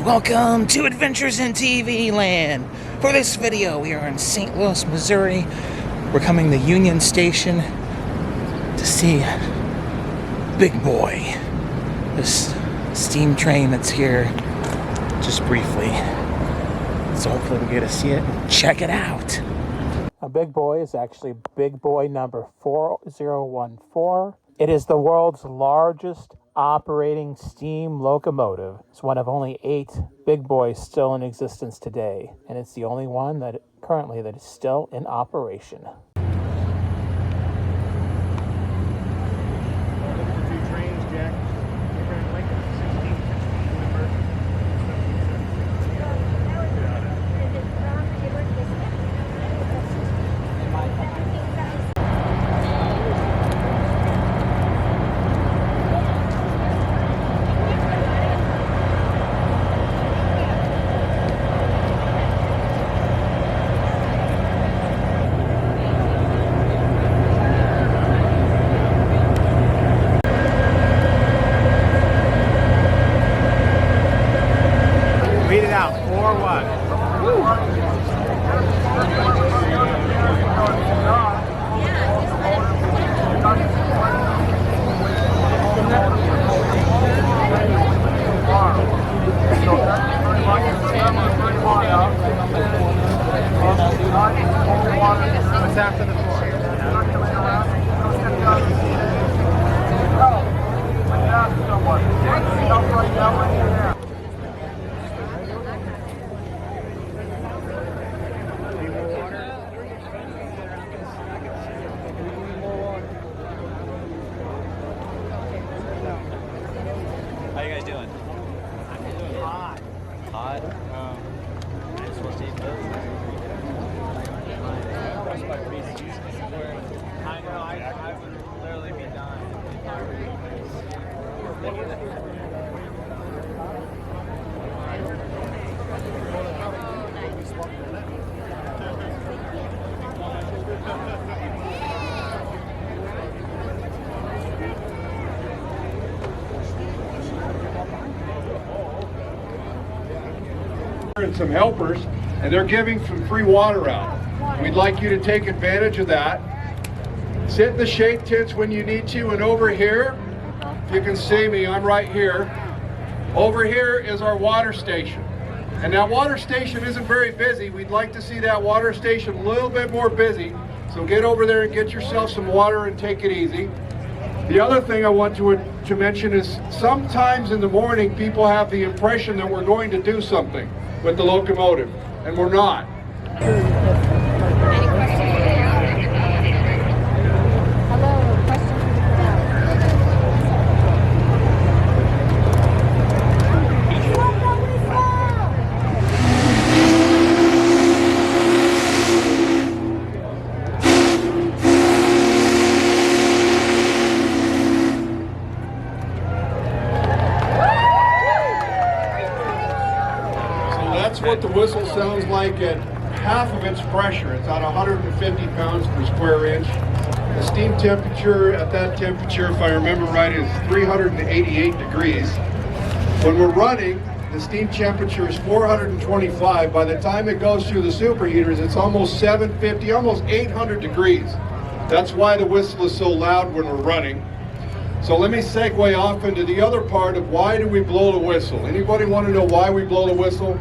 Welcome to Adventures in TV Land. For this video, we are in St. Louis, Missouri. We're coming to Union Station to see Big Boy, this steam train that's here just briefly. So hopefully we get to see it and check it out. A Big Boy is actually Big Boy number 4014. It is the world's largest operating steam locomotive. It's one of only 8 Big Boys still in existence today, and it's the only one that currently is still in operation. What's after the 4? How you guys doing? I'm doing hot. Hot? I just want to eat those. I know, I would literally be dying if I were you and some helpers, and they're giving some free water out. We'd like you to take advantage of that. Sit in the shade tents when you need to, and over here, if you can see me, I'm right here. Over here is our water station. And that water station isn't very busy. We'd like to see that water station a little bit more busy. So get over there and get yourself some water and take it easy. The other thing I want to mention is sometimes in the morning people have the impression that we're going to do something with the locomotive, and we're not. That's what the whistle sounds like at half of its pressure. It's at 150 pounds per square inch. The steam temperature at that temperature, if I remember right, is 388 degrees. When we're running, the steam temperature is 425. By the time it goes through the superheaters, it's almost 750, almost 800 degrees. That's why the whistle is so loud when we're running. So let me segue off into the other part of why do we blow the whistle. Anybody want to know why we blow the whistle?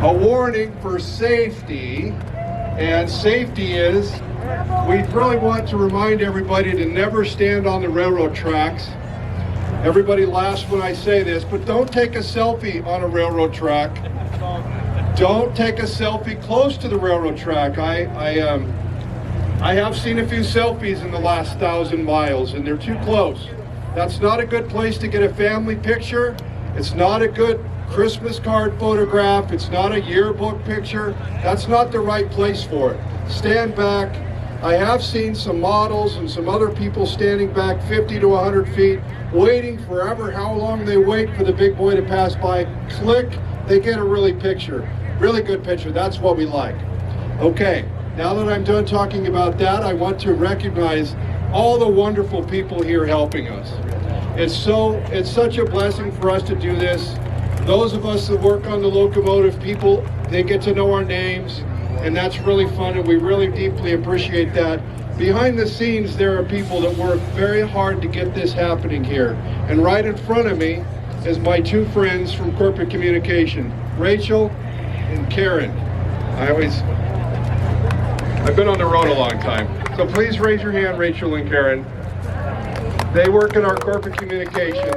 A warning for safety, and safety is we really want to remind everybody to never stand on the railroad tracks. Everybody laughs when I say this, but don't take a selfie on a railroad track. Don't take a selfie close to the railroad track. I have seen a few selfies in the last 1,000 miles, and they're too close. That's not a good place to get a family picture. It's not a good Christmas card photograph. It's not a yearbook picture. That's not the right place for it. Stand back. I have seen some models and some other people standing back 50 to 100 feet, waiting forever, how long they wait for the Big Boy to pass by. Click, they get a really good picture. That's what we like. Okay, now that I'm done talking about that, I want to recognize all the wonderful people here helping us. It's such a blessing for us to do this. Those of us that work on the locomotive, people, they get to know our names, and that's really fun, and we really deeply appreciate that. Behind the scenes, there are people that work very hard to get this happening here. And right in front of me is my two friends from corporate communication, Rachel and Karen. I've been on the road a long time. So please raise your hand, Rachel and Karen. They work in our corporate communications,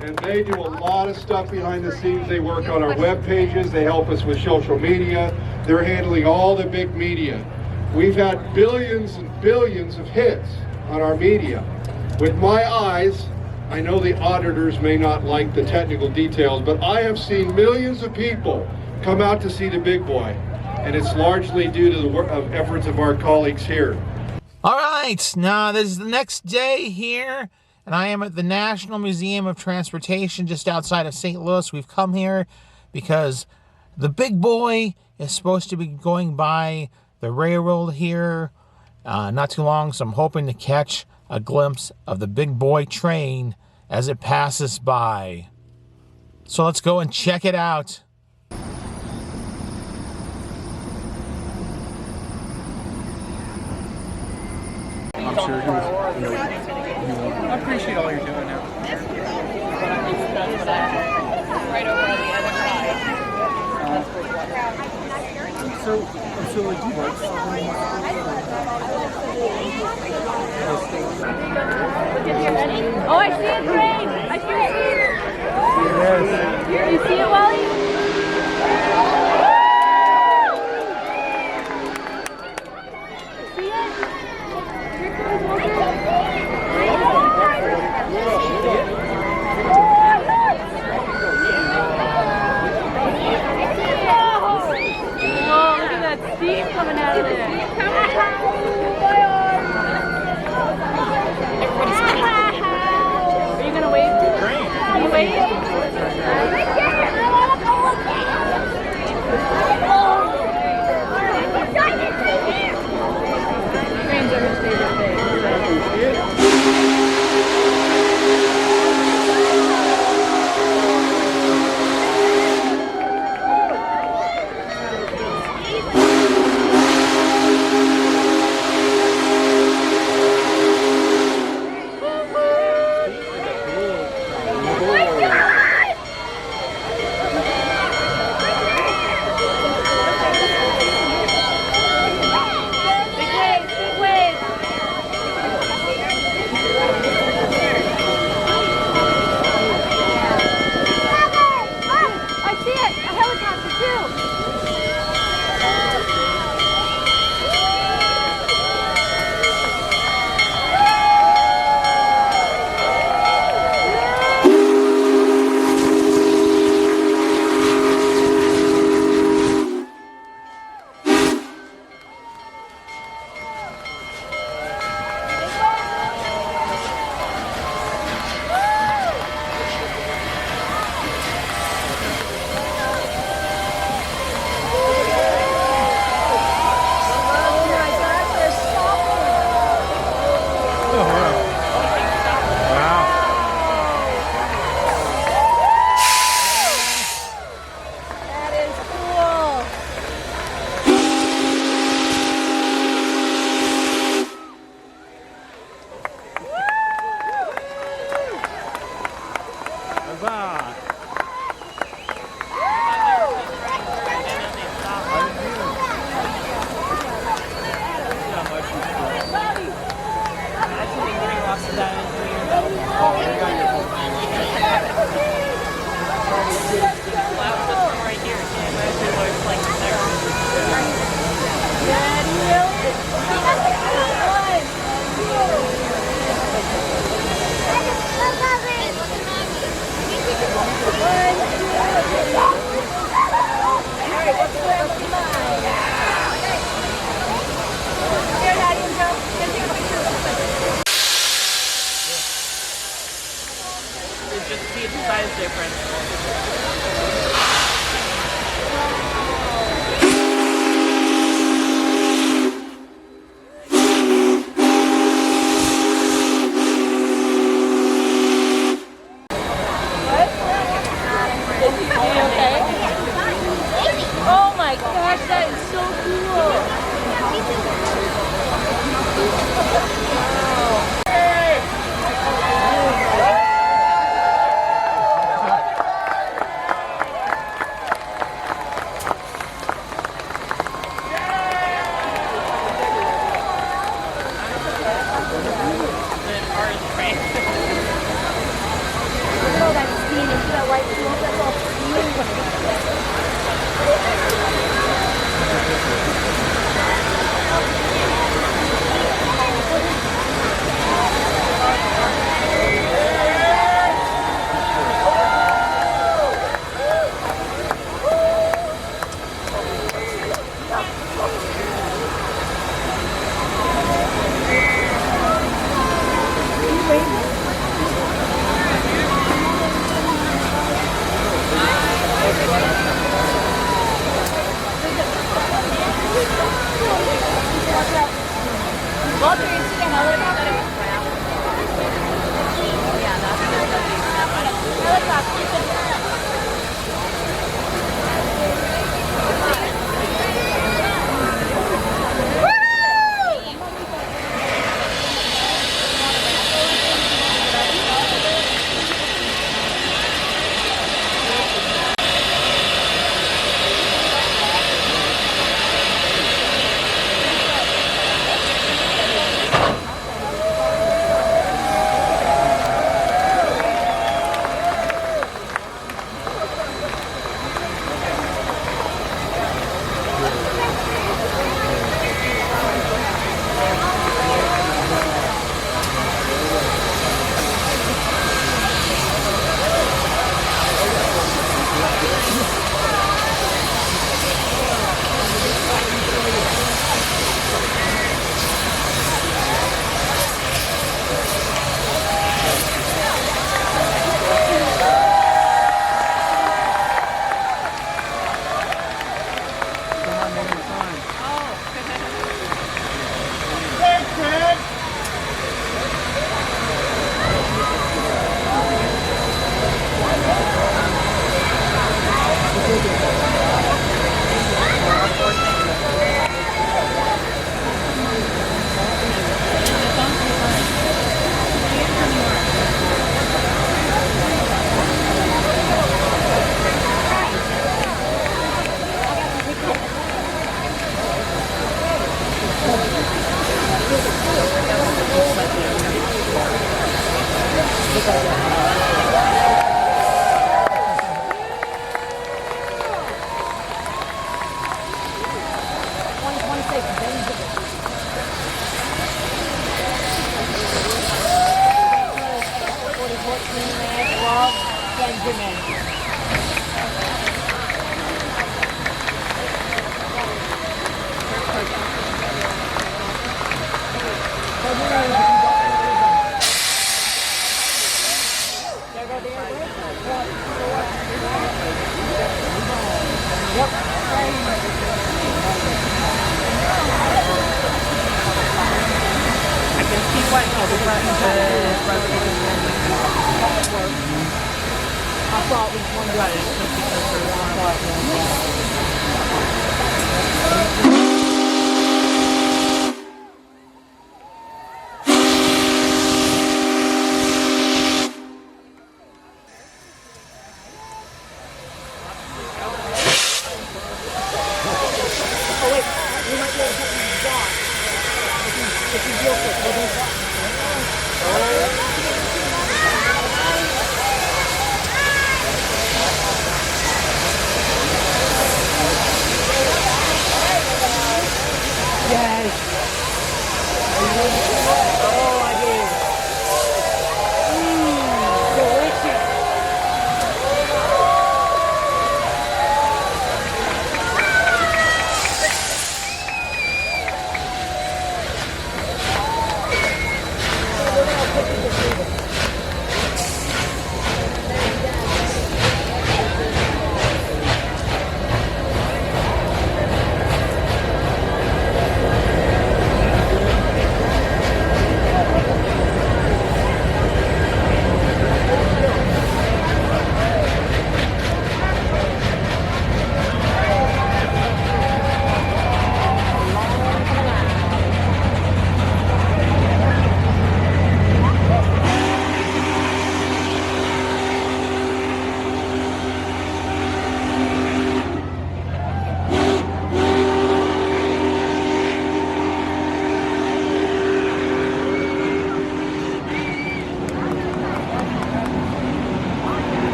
and they do a lot of stuff behind the scenes. They work on our web pages, they help us with social media, they're handling all the big media. We've had billions and billions of hits on our media. With my eyes, I know the auditors may not like the technical details, but I have seen millions of people come out to see the big boy, and it's largely due to the work of efforts of our colleagues here. All right, now this is the next day here, and I am at the National Museum of Transportation just outside of St. Louis. We've come here because the big boy is supposed to be going by the railroad here not too long, so I'm hoping to catch a glimpse of the big boy train as it passes by. So let's go and check it out. I'm sure he was, I appreciate all you're doing now. Right over on the other side. So like, do you like Oh, I see a train! I see it! Yes. You see it, Wally? See it? Here comes Walter. Oh, look at that steam coming out of there. Are you gonna wave? Can you wave? Trains are his favorite thing.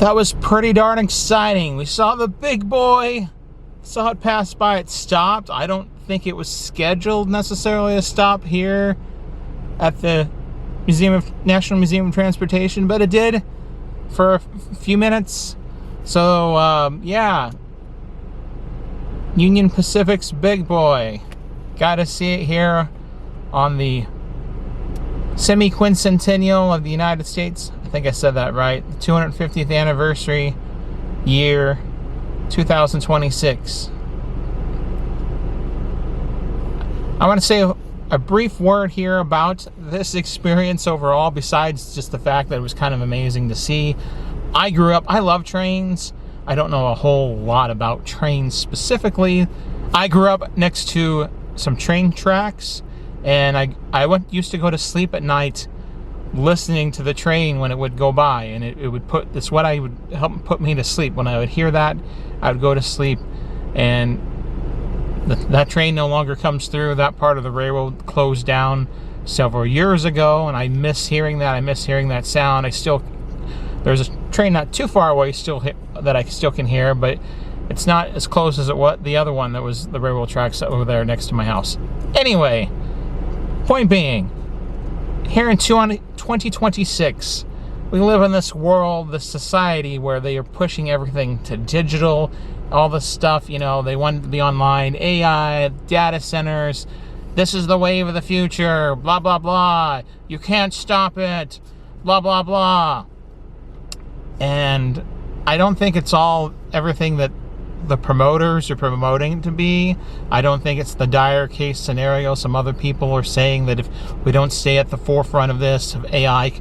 That was pretty darn exciting. We saw the big boy, saw it pass by, it stopped. I don't think it was scheduled necessarily to stop here. at the National Museum of Transportation, but it did for a few minutes. So yeah, Union Pacific's big boy. Got to see it here on the semi-quincentennial of the United States. I think I said that right. The 250th anniversary year, 2026. I want to say a brief word here about this experience overall, besides just the fact that it was kind of amazing to see. I love trains. I don't know a whole lot about trains specifically. I grew up next to some train tracks, and I used to go to sleep at night listening to the train when it would go by, and it would put, that's what I would help put me to sleep. When I would hear that, I would go to sleep, and that train no longer comes through. That part of the railroad closed down several years ago, and I miss hearing that. I miss hearing that sound. There's a train not too far away that I still can hear, but it's not as close as it was the other one that was the railroad tracks over there next to my house. Anyway, point being, here in 2026, we live in this world, this society where they are pushing everything to digital, all this stuff, you know, they want it to be online, AI, data centers, this is the wave of the future, blah, blah, blah, you can't stop it, blah, blah, blah. And I don't think it's all everything that the promoters are promoting to be. I don't think it's the dire case scenario. Some other people are saying that if we don't stay at the forefront of this, of AI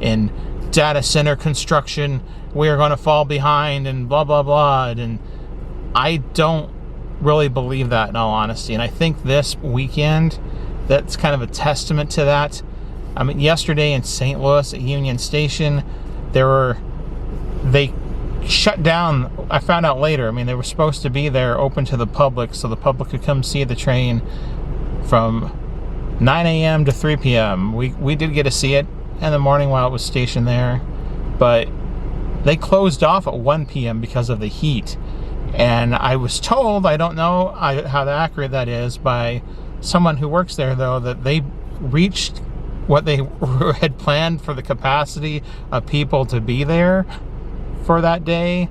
and data center construction, we are going to fall behind and blah, blah, blah. And I don't really believe that, in all honesty. And I think this weekend, that's kind of a testament to that. I mean, yesterday in St. Louis at Union Station, they shut down. I found out later, I mean, they were supposed to be there open to the public so the public could come see the train from 9 a.m. to 3 p.m. We did get to see it in the morning while it was stationed there, but they closed off at 1 p.m. because of the heat. And I was told, I don't know how accurate that is, by someone who works there, though, that they reached what they had planned for the capacity of people to be there for that day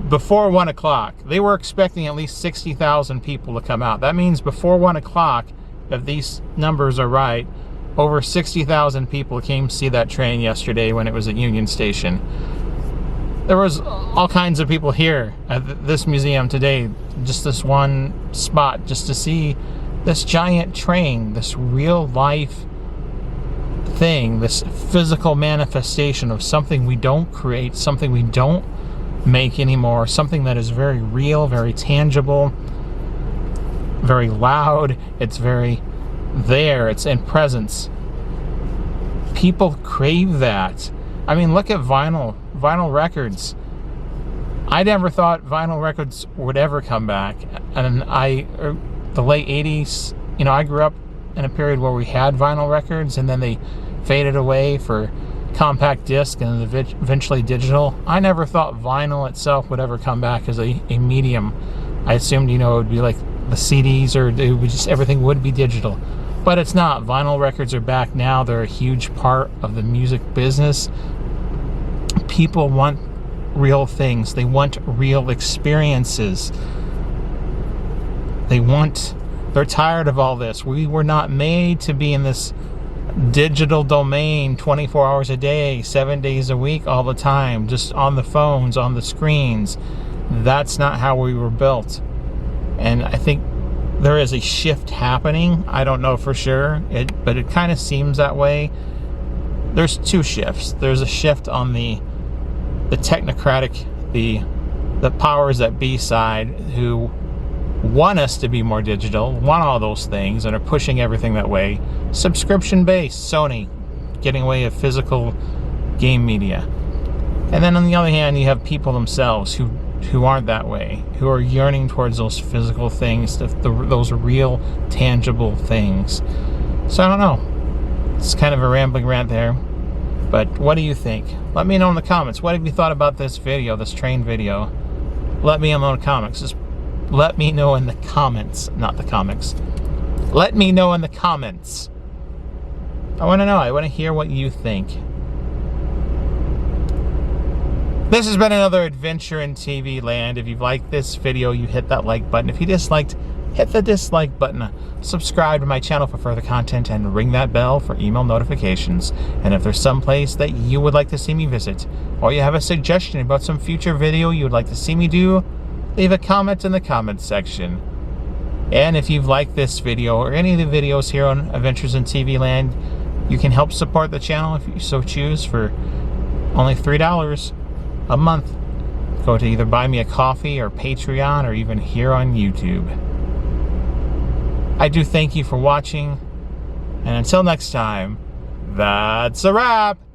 before 1 o'clock. They were expecting at least 60,000 people to come out. That means before 1 o'clock, if these numbers are right, over 60,000 people came to see that train yesterday when it was at Union Station. There was all kinds of people here at this museum today, just this one spot, just to see this giant train, this real life thing, this physical manifestation of something we don't create, something we don't make anymore, something that is very real, very tangible, very loud, it's very there, it's in presence. People crave that. I mean, look at vinyl records. I never thought vinyl records would ever come back, and the late 80s, you know, I grew up in a period where we had vinyl records, and then they faded away for compact disc and eventually digital. I never thought vinyl itself would ever come back as a medium. I assumed, you know, it would be like the CDs, or it would just, everything would be digital. But it's not. Vinyl records are back now. They're a huge part of the music business. People want real things. They want real experiences. They're tired of all this. We were not made to be in this digital domain 24 hours a day, 7 days a week, all the time, just on the phones, on the screens. That's not how we were built. And I think there is a shift happening. I don't know for sure, but it kind of seems that way. There's two shifts. There's a shift on the technocratic, the powers that be side, who want us to be more digital, want all those things, and are pushing everything that way. Subscription-based, Sony, getting away of physical game media. And then on the other hand, you have people themselves who aren't that way, who are yearning towards those physical things, those real, tangible things. So I don't know. It's kind of a rambling rant there. But what do you think? Let me know in the comments. What have you thought about this video, this train video? Let me know in the comments. Just let me know in the comments, not the comics. Let me know in the comments. I want to know. I want to hear what you think. This has been another adventure in TV land. If you've liked this video, you hit that like button. If you disliked, hit the dislike button. Subscribe to my channel for further content and ring that bell for email notifications. And if there's some place that you would like to see me visit, or you have a suggestion about some future video you would like to see me do, leave a comment in the comments section. And if you've liked this video or any of the videos here on Adventures in TV Land, you can help support the channel if you so choose for only $3 a month. Go to either buy me a coffee or Patreon or even here on YouTube. I do thank you for watching, and until next time, that's a wrap.